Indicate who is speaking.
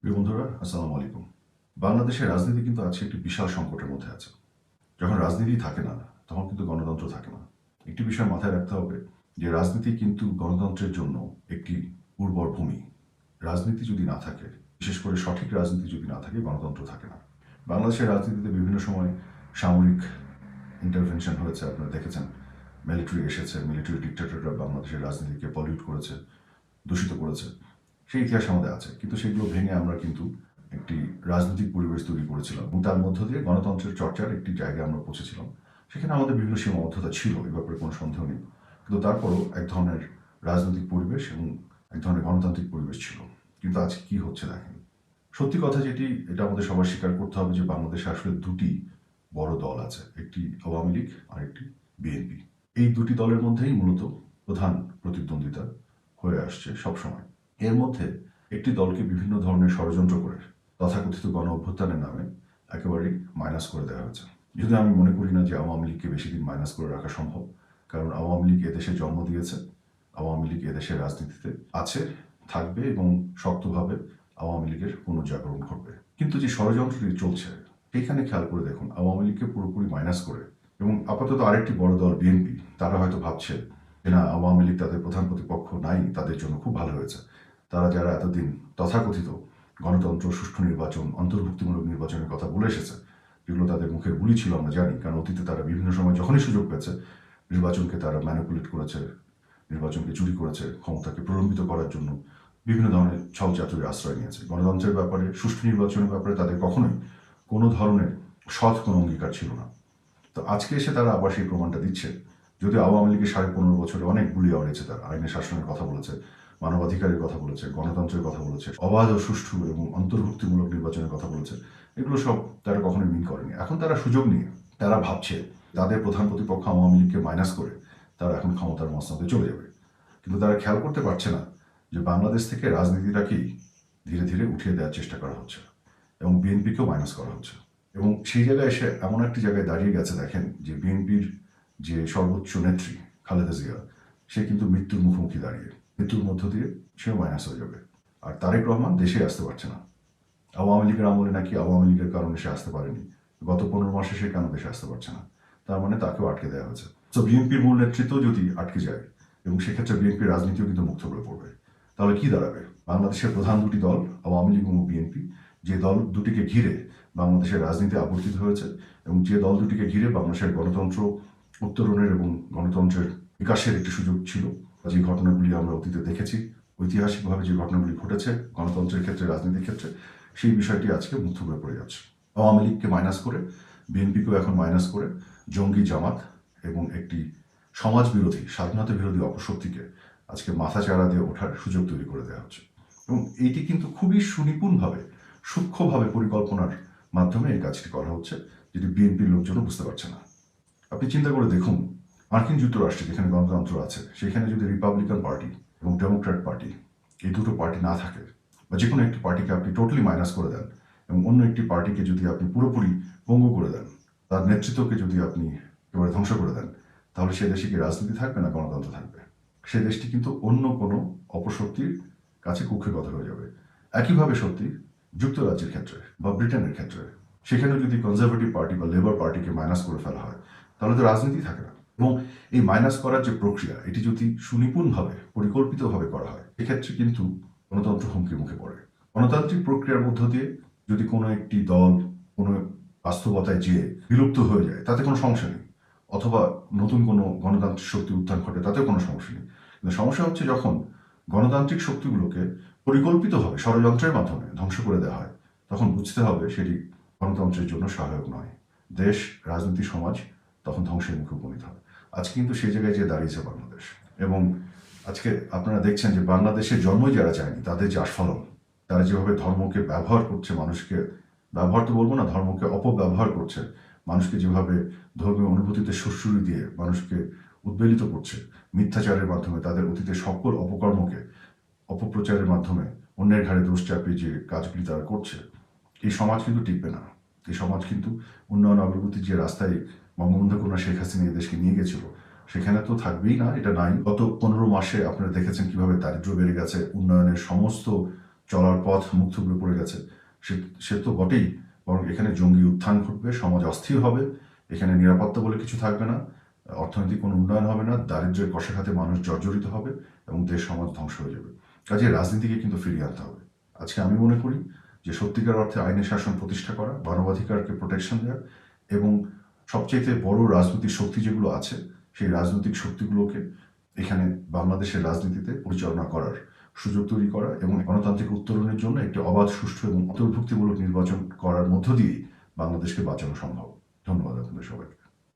Speaker 1: প্রিয় বন্ধুরা, আসসালামু আলাইকুম। বাংলাদেশের রাজনীতি কিন্তু আজকে একটি বিশাল সংকটের মধ্যে আছে। যখন রাজনীতি থাকে না, তখন কিন্তু গণতন্ত্র থাকে না। একটি বিষয় মাথায় রাখতে হবে যে রাজনীতি কিন্তু গণতন্ত্রের জন্য একটি উর্বর ভূমি। রাজনীতি যদি না থাকে, বিশেষ করে সঠিক রাজনীতি যদি না থাকে, গণতন্ত্র থাকে না। বাংলাদেশের রাজনীতিতে বিভিন্ন সময় সামরিক ইন্টারভেনশন হয়েছে, আপনারা দেখেছেন। মিলিটারি এসেছে, মিলিটারি ডিক্টেটররা বাংলাদেশের রাজনীতিকে পলিউট করেছে, দূষিত করেছে। সেই ইতিহাস আমাদের আছে, কিন্তু সেগুলো ভেঙে আমরা কিন্তু একটি রাজনৈতিক পরিবেশ তৈরি করেছিলাম এবং তার মধ্য দিয়ে গণতন্ত্রের চর্চার একটি জায়গায় আমরা পৌঁছেছিলাম। সেখানে আমাদের বিভিন্ন সীমাবদ্ধতা ছিল, এ ব্যাপারে কোনো সন্দেহ নেই, কিন্তু তারপরও এক ধরনের রাজনৈতিক পরিবেশ এবং এক ধরনের গণতান্ত্রিক পরিবেশ ছিল। কিন্তু আজকে কি হচ্ছে দেখেন। সত্যি কথা যেটি, এটা আমাদের সবার স্বীকার করতে হবে যে বাংলাদেশে আসলে দুটি বড় দল আছে, একটি আওয়ামী লীগ আর একটি বিএনপি। এই দুটি দলের মধ্যেই মূলত প্রধান প্রতিদ্বন্দ্বিতা হয়ে আসছে সবসময়। এর মধ্যে একটি দলকে বিভিন্ন ধরনের ষড়যন্ত্র করে তথাকথিত গণ অভ্যুত্থানের নামে একেবারেই মাইনাস করে দেওয়া হয়েছে। যদি আমি মনে করি না যে আওয়ামী লীগকে বেশি দিন মাইনাস করে রাখা সম্ভব, কারণ আওয়ামী লীগ এদেশে জন্ম দিয়েছে, আওয়ামী লীগ এদেশের রাজনীতিতে আছে, থাকবে এবং শক্তভাবে আওয়ামী লীগের পুনর্জাগরণ ঘটবে। কিন্তু যে ষড়যন্ত্রটি চলছে, সেখানে খেয়াল করে দেখুন, আওয়ামী লীগকে পুরোপুরি মাইনাস করে এবং আপাতত আরেকটি বড় দল বিএনপি, তারা হয়তো ভাবছে যে না, আওয়ামী লীগ তাদের প্রধান প্রতিপক্ষ নাই, তাদের জন্য খুব ভালো হয়েছে। তারা যারা এতদিন তথাকথিত গণতন্ত্র, সুষ্ঠু নির্বাচন, অন্তর্ভুক্তিমূলক নির্বাচনের কথা বলে এসেছে, যেগুলো তাদের মুখের বুলি ছিল আমরা জানি, কারণ অতীতে তারা বিভিন্ন সময় যখনই সুযোগ পেয়েছে নির্বাচনকে তারা ম্যানিপুলেট করেছে, নির্বাচনকে চুরি করেছে, ক্ষমতাকে প্রলম্বিত করার জন্য বিভিন্ন ধরনের ছল চাতুরির আশ্রয় নিয়েছে। গণতন্ত্রের ব্যাপারে, সুষ্ঠু নির্বাচনের ব্যাপারে তাদের কখনোই কোনো ধরনের সৎ কোনো অঙ্গীকার ছিল না। তো আজকে এসে তারা আবার সেই প্রমাণটা দিচ্ছে। যদিও আওয়ামী লীগের 15.5 বছরে অনেক বুলি আওড়েছে, তারা আইনের শাসনের কথা বলেছে, মানবাধিকারের কথা বলেছে, গণতন্ত্রের কথা বলেছে, অবাধ ও সুষ্ঠু এবং অন্তর্ভুক্তিমূলক নির্বাচনের কথা বলেছে, এগুলো সব তারা কখনোই মিন করেনি। এখন তারা সুযোগ নিয়ে তারা ভাবছে তাদের প্রধান প্রতিপক্ষ আওয়ামী লীগকে মাইনাস করে তারা এখন ক্ষমতার মসনদে চলে যাবে। কিন্তু তারা খেয়াল করতে পারছে না যে বাংলাদেশ থেকে রাজনীতিটাকেই ধীরে ধীরে উঠিয়ে দেওয়ার চেষ্টা করা হচ্ছে এবং বিএনপিকেও মাইনাস করা হচ্ছে। এবং সেই জায়গায় এসে এমন একটি জায়গায় দাঁড়িয়ে গেছে দেখেন, যে বিএনপির যে সর্বোচ্চ নেত্রী খালেদা জিয়া, সে কিন্তু মৃত্যুর মুখোমুখি দাঁড়িয়ে, মৃত্যুর মধ্য দিয়ে সেও মাইনাস হয়ে যাবে। আর তারেক রহমান দেশে আসতে পারছে না। আওয়ামী লীগের আমলে নাকি আওয়ামী লীগের কারণে সে আসতে পারেনি, গত 15 মাসে সে কেন দেশে আসতে পারছে না, তার মানে তাকেও আটকে দেওয়া হয়েছে। তো বিএনপির মূল নেতৃত্ব যদি আটকে যায় এবং সেক্ষেত্রে বিএনপির রাজনীতিও কিন্তু মুক্ত করে পড়বে, তাহলে কি দাঁড়াবে? বাংলাদেশের প্রধান দুটি দল আওয়ামী লীগ এবং বিএনপি, যে দল দুটিকে ঘিরে বাংলাদেশের রাজনীতি আবর্তিত হয়েছে এবং যে দল দুটিকে ঘিরে বাংলাদেশের গণতন্ত্র উত্তরণের এবং গণতন্ত্রের বিকাশের একটি সুযোগ ছিল, যে ঘটনাগুলি আমরা অতীতে দেখেছি, ঐতিহাসিকভাবে যে ঘটনাগুলি ঘটেছে গণতন্ত্রের ক্ষেত্রে, রাজনীতির ক্ষেত্রে, সেই বিষয়টি আজকে মুগ্ধ হয়ে পড়ে যাচ্ছে। আওয়ামী লীগকে মাইনাস করে, বিএনপিকেও এখন মাইনাস করে, জঙ্গি জামাত এবং একটি সমাজ বিরোধী, স্বাধীনতা বিরোধী অপশক্তিকে আজকে মাথা চাড়া দিয়ে ওঠার সুযোগ তৈরি করে দেওয়া হচ্ছে। এবং এইটি কিন্তু খুবই সুনিপুণভাবে, সূক্ষ্মভাবে পরিকল্পনার মাধ্যমে এই কাজটি করা হচ্ছে, যেটি বিএনপির লোকজনও বুঝতে পারছে না। আপনি চিন্তা করে দেখুন, মার্কিন যুক্তরাষ্ট্রে যেখানে গণতন্ত্র আছে, সেখানে যদি রিপাবলিকান পার্টি এবং ডেমোক্র্যাট পার্টি, এই দুটো পার্টি না থাকে, বা যে কোনো একটি পার্টিকে আপনি টোটালি মাইনাস করে দেন এবং অন্য একটি পার্টিকে যদি আপনি পুরোপুরি পঙ্গু করে দেন, তার নেতৃত্বকে যদি আপনি একেবারে ধ্বংস করে দেন, তাহলে সে দেশে কি রাজনীতি থাকবে না গণতন্ত্র থাকবে? সে দেশটি কিন্তু অন্য কোনো অপশক্তির কাছে কুক্ষিগত হয়ে যাবে। একইভাবে সত্যি যুক্তরাজ্যের ক্ষেত্রে বা ব্রিটেনের ক্ষেত্রে, সেখানে যদি কনজারভেটিভ পার্টি বা লেবার পার্টিকে মাইনাস করে ফেলা হয়, তাহলে তো রাজনীতি থাকে না। এবং এই মাইনাস করার যে প্রক্রিয়া, এটি যদি সুনিপুণভাবে, পরিকল্পিতভাবে করা হয়, এক্ষেত্রে কিন্তু গণতন্ত্র হুমকির মুখে পড়ে। গণতান্ত্রিক প্রক্রিয়ার মধ্য দিয়ে যদি কোনো একটি দল কোনো বাস্তবতায় যেয়ে বিলুপ্ত হয়ে যায়, তাতে কোনো সমস্যা নেই, অথবা নতুন কোনো গণতান্ত্রিক শক্তি উত্থান ঘটে, তাতেও কোনো সমস্যা নেই। কিন্তু সমস্যা হচ্ছে যখন গণতান্ত্রিক শক্তিগুলোকে পরিকল্পিতভাবে ষড়যন্ত্রের মাধ্যমে ধ্বংস করে দেওয়া হয়, তখন বুঝতে হবে সেটি গণতন্ত্রের জন্য সহায়ক নয়। দেশ, রাজনীতি, সমাজ তখন ধ্বংসের মুখে উপনীত হয়। আজকে কিন্তু সেই জায়গায় যে দাঁড়িয়েছে বাংলাদেশ। এবং আজকে আপনারা দেখছেন যে বাংলাদেশের জন্মই যারা চায়নি, তাদের যে আস্ফালন, তারা যেভাবে ধর্মকে ব্যবহার করছে, মানুষকে ব্যবহার তো বলবো না, ধর্মকে অপব্যবহার করছে, মানুষকে যেভাবে ধর্মীয় অনুভূতিতে সুরসুরি দিয়ে মানুষকে উদ্বেলিত করছে, মিথ্যাচারের মাধ্যমে তাদের অতীতের সকল অপকর্মকে অপপ্রচারের মাধ্যমে অন্যের ঘাড়ে দোষ চাপিয়ে যে কাজগুলি তারা করছে, এই সমাজ কিন্তু টিকবে না। এই সমাজ কিন্তু উন্নয়ন অগ্রগতির যে রাস্তায় বঙ্গবন্ধু কন্যা শেখ হাসিনা এই দেশকে নিয়ে গেছিল, সেখানে তো থাকবেই না, এটা নাই। গত 15 মাসে আপনারা দেখেছেন কিভাবে দারিদ্র্য বেড়ে গেছে, উন্নয়নের সমস্ত চলার পথ মুখ থুবড়ে পড়ে গেছে, সে সে তো বটেই, বরং এখানে জঙ্গি উত্থান ঘটবে, সমাজ অস্থির হবে, এখানে নিরাপত্তা বলে কিছু থাকবে না, অর্থনৈতিক কোনো উন্নয়ন হবে না, দারিদ্র্যের কষাঘাতে মানুষ জর্জরিত হবে এবং দেশ সমাজ ধ্বংস হয়ে যাবে। কাজে রাজনীতিকে কিন্তু ফিরিয়ে আনতে হবে। আজকে আমি মনে করি যে সত্যিকার অর্থে আইনের শাসন প্রতিষ্ঠা করা, মানবাধিকারকে প্রোটেকশন দেওয়া এবং সবচেয়ে বড় রাজনৈতিক শক্তি যেগুলো আছে সেই রাজনৈতিক শক্তিগুলোকে এখানে বাংলাদেশের রাজনীতিতে পরিচালনা করার সুযোগ তৈরি করা এবং গণতান্ত্রিক উত্তরণের জন্য একটি অবাধ, সুষ্ঠু এবং অন্তর্ভুক্তিমূলক নির্বাচন করার মধ্য দিয়ে বাংলাদেশকে বাঁচানো সম্ভব। ধন্যবাদ আপনাদের সবাইকে।